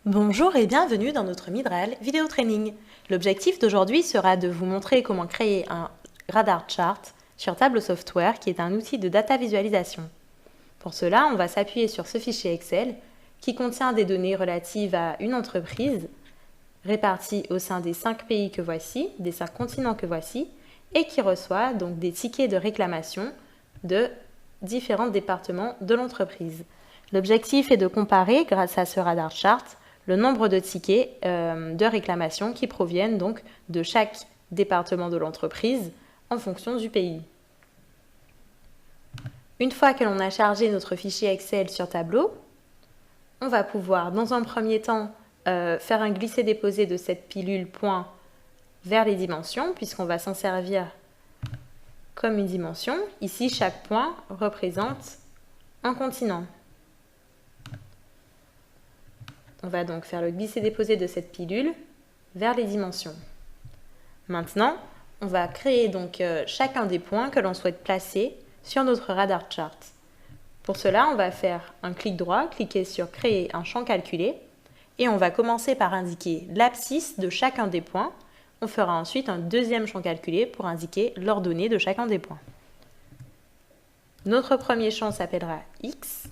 Bonjour et bienvenue dans notre Midral vidéo training. L'objectif d'aujourd'hui sera de vous montrer comment créer un radar chart sur Tableau Software qui est un outil de data visualisation. Pour cela, on va s'appuyer sur ce fichier Excel qui contient des données relatives à une entreprise répartie au sein des 5 pays que voici, des 5 continents que voici, et qui reçoit donc des tickets de réclamation de différents départements de l'entreprise. L'objectif est de comparer, grâce à ce radar chart, le nombre de tickets de réclamation qui proviennent donc de chaque département de l'entreprise en fonction du pays. Une fois que l'on a chargé notre fichier Excel sur Tableau, on va pouvoir dans un premier temps faire un glisser-déposer de cette pilule point vers les dimensions, puisqu'on va s'en servir comme une dimension. Ici, chaque point représente un continent. On va donc faire le glisser-déposer de cette pilule vers les dimensions. Maintenant, on va créer donc chacun des points que l'on souhaite placer sur notre radar chart. Pour cela, on va faire un clic droit, cliquer sur Créer un champ calculé et on va commencer par indiquer l'abscisse de chacun des points. On fera ensuite un deuxième champ calculé pour indiquer l'ordonnée de chacun des points. Notre premier champ s'appellera X.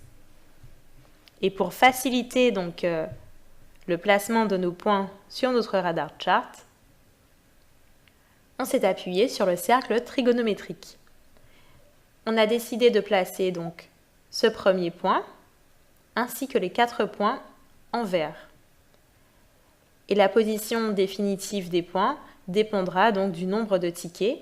Et pour faciliter donc le placement de nos points sur notre radar chart, on s'est appuyé sur le cercle trigonométrique. On a décidé de placer donc ce premier point ainsi que les 4 points en vert. Et la position définitive des points dépendra donc du nombre de tickets.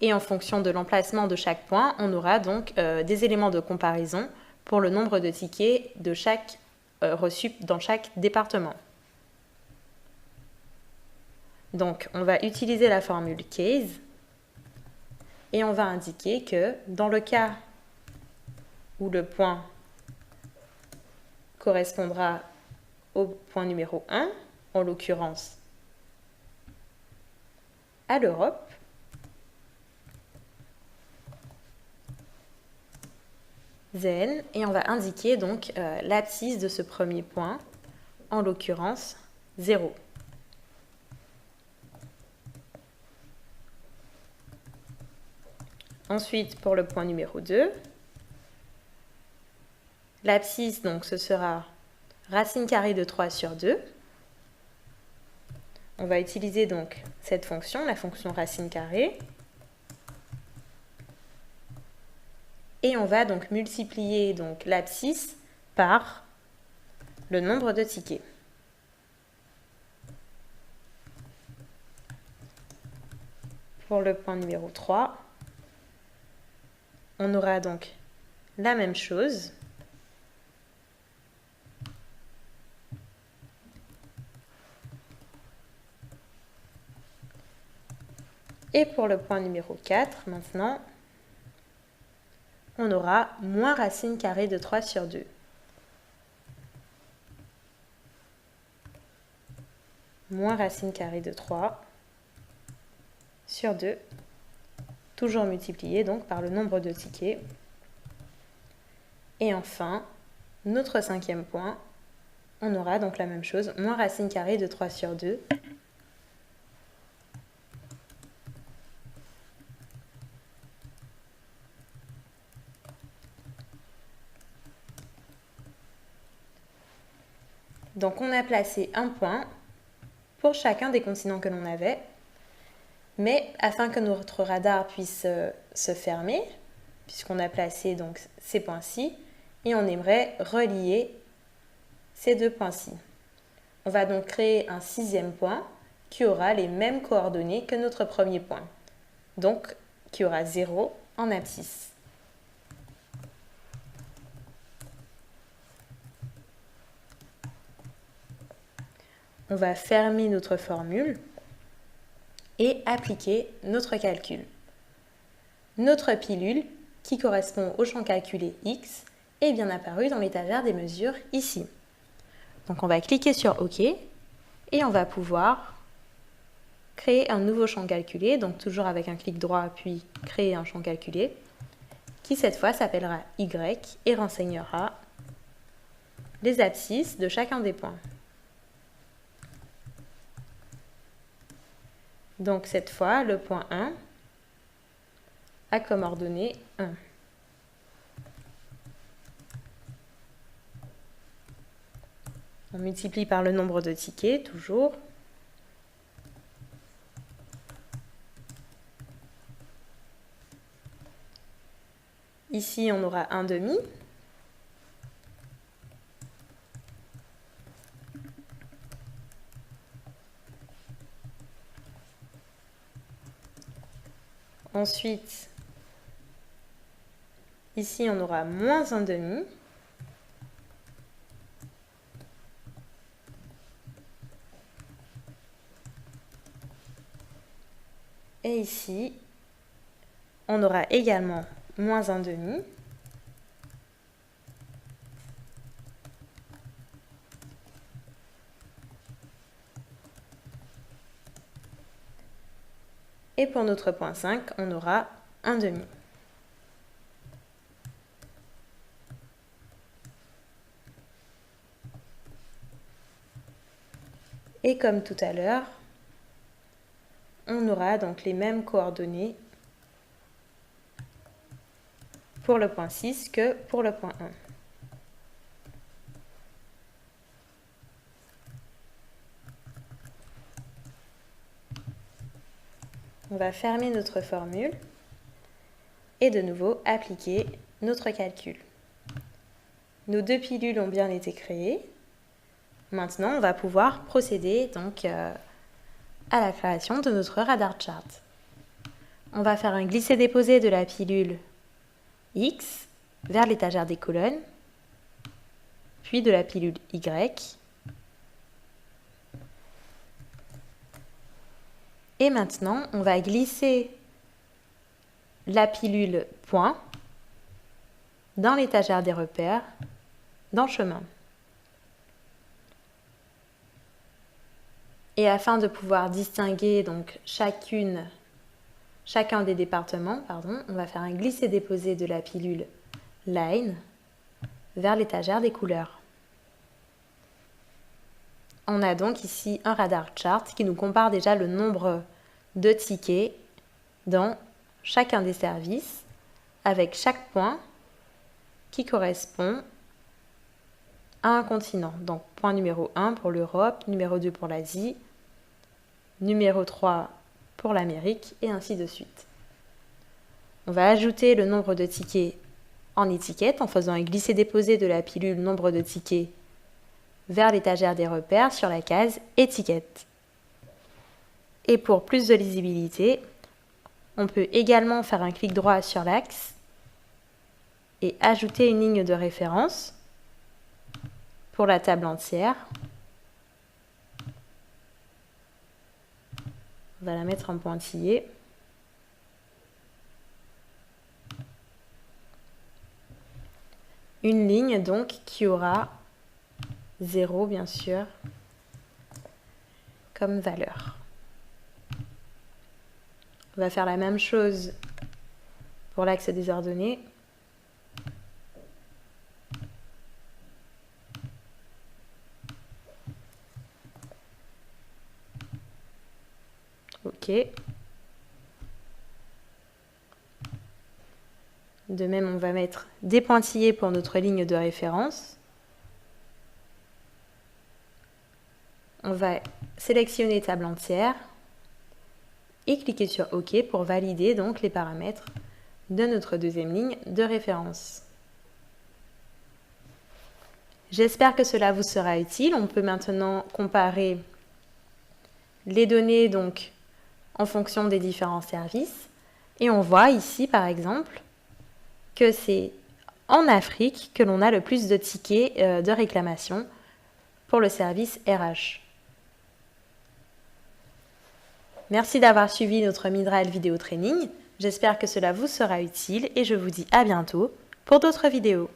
Et en fonction de l'emplacement de chaque point, on aura donc des éléments de comparaison pour le nombre de tickets de chaque reçus dans chaque département. Donc, on va utiliser la formule case et on va indiquer que dans le cas où le point correspondra au point numéro 1, en l'occurrence à l'Europe, Zen, et on va indiquer donc l'abscisse de ce premier point, en l'occurrence 0. Ensuite, pour le point numéro 2, l'abscisse, donc ce sera racine carrée de 3 sur 2. On va utiliser donc cette fonction, la fonction racine carrée. Et on va donc multiplier donc l'abscisse par le nombre de tickets. Pour le point numéro 3, on aura donc la même chose. Et pour le point numéro 4, maintenant, on aura moins racine carrée de 3 sur 2. Moins racine carrée de 3 sur 2, toujours multiplié donc par le nombre de tickets. Et enfin, notre 5e point, on aura donc la même chose, moins racine carrée de 3 sur 2. Donc on a placé un point pour chacun des continents que l'on avait, mais afin que notre radar puisse se fermer, puisqu'on a placé donc ces points-ci, et on aimerait relier ces 2 points-ci. On va donc créer un 6e point qui aura les mêmes coordonnées que notre premier point, donc qui aura 0 en abscisse. On va fermer notre formule et appliquer notre calcul. Notre pilule, qui correspond au champ calculé X, est bien apparue dans l'étagère des mesures ici. Donc on va cliquer sur OK et on va pouvoir créer un nouveau champ calculé, donc toujours avec un clic droit puis créer un champ calculé qui cette fois s'appellera Y et renseignera les abscisses de chacun des points. Donc cette fois, le point 1 a comme ordonnée 1. On multiplie par le nombre de tickets, toujours. Ici, on aura 1/2. Ensuite, ici, on aura moins 1/2. Et ici, on aura également moins 1/2. Et pour notre point 5, on aura 1/2. Et comme tout à l'heure, on aura donc les mêmes coordonnées pour le point 6 que pour le point 1. On va fermer notre formule et de nouveau appliquer notre calcul. Nos deux pilules ont bien été créées. Maintenant, on va pouvoir procéder donc à la création de notre radar chart. On va faire un glisser-déposer de la pilule X vers l'étagère des colonnes, puis de la pilule Y. Et maintenant, on va glisser la pilule point dans l'étagère des repères, dans chemin. Et afin de pouvoir distinguer donc chacun des départements, on va faire un glisser-déposer de la pilule line vers l'étagère des couleurs. On a donc ici un radar chart qui nous compare déjà le nombre de tickets dans chacun des services avec chaque point qui correspond à un continent. Donc point numéro 1 pour l'Europe, numéro 2 pour l'Asie, numéro 3 pour l'Amérique et ainsi de suite. On va ajouter le nombre de tickets en étiquette en faisant un glisser-déposer de la pilule nombre de tickets vers l'étagère des repères sur la case étiquette. Et pour plus de lisibilité, on peut également faire un clic droit sur l'axe et ajouter une ligne de référence pour la table entière. On va la mettre en pointillé. Une ligne donc qui aura 0 bien sûr comme valeur. On va faire la même chose pour l'axe des ordonnées. OK. De même, on va mettre des pointillés pour notre ligne de référence. On va sélectionner table entière et cliquer sur OK pour valider donc les paramètres de notre deuxième ligne de référence. J'espère que cela vous sera utile. On peut maintenant comparer les données donc en fonction des différents services. Et on voit ici par exemple que c'est en Afrique que l'on a le plus de tickets de réclamation pour le service RH. Merci d'avoir suivi notre Midral vidéo training. J'espère que cela vous sera utile et je vous dis à bientôt pour d'autres vidéos.